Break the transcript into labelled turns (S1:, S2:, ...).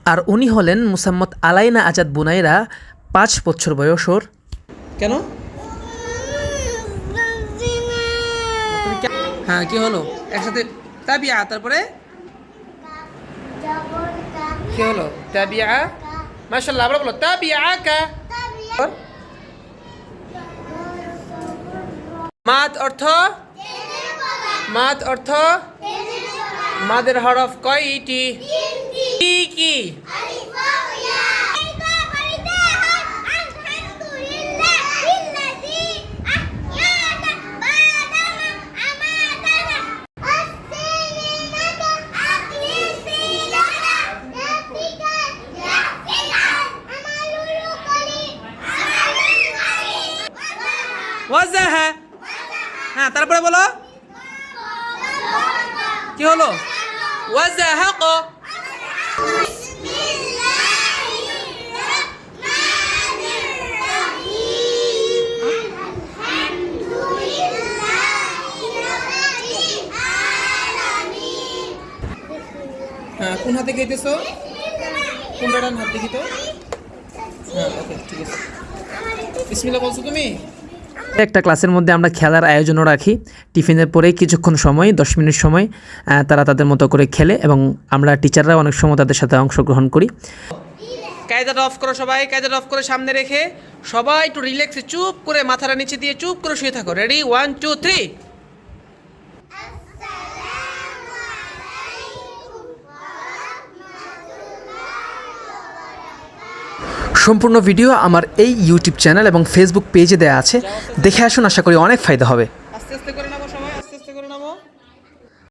S1: আর উনি হলেন মুসাম্মদ আলাইনা আজাদ বুনাইরা, 5 বছর বয়স ওর। কেন? হ্যাঁ, কি হলো? একসাথে তাবিয়া, তারপরে কি হলো? তাবিয়া, মাশাআল্লাহ, আবার বলো তাবিয়াকা। মাদ অর্থ, মাদ অর্থ, মাদের হরফ কয়টি? কি কি? ওয়াজাহা। হ্যাঁ, তারপরে বলো কি হলো? ওয়াজাহাক। হ্যাঁ, কোন হাতে খাইতেছো? কোনটা ডান হাত দেখি তো। হ্যাঁ, ওকে, ঠিক আছে। বিসমিল্লাহ বলছো তুমি? একটা ক্লাসের মধ্যে আমরা খেলার আয়োজনও রাখি। টিফিনের পরে কিছুক্ষণ সময়, 10 মিনিট সময় তারা তাদের মতো করে খেলে এবং আমরা টিচাররা অনেক সময় তাদের সাথে অংশগ্রহণ করি। কায়দাটা অফ করো সবাই, কায়দাটা অফ করে সামনে রেখে সবাই একটু রিল্যাক্সে চুপ করে মাথাটা নিচে দিয়ে চুপ করে শুয়ে থাকো। রেডি? 1 2 3। সম্পূর্ণ ভিডিও আমার এই ইউটিউব চ্যানেল এবং ফেসবুক পেজে দেওয়া আছে, দেখে আসুন, আশা করি অনেক ফায়দা হবে।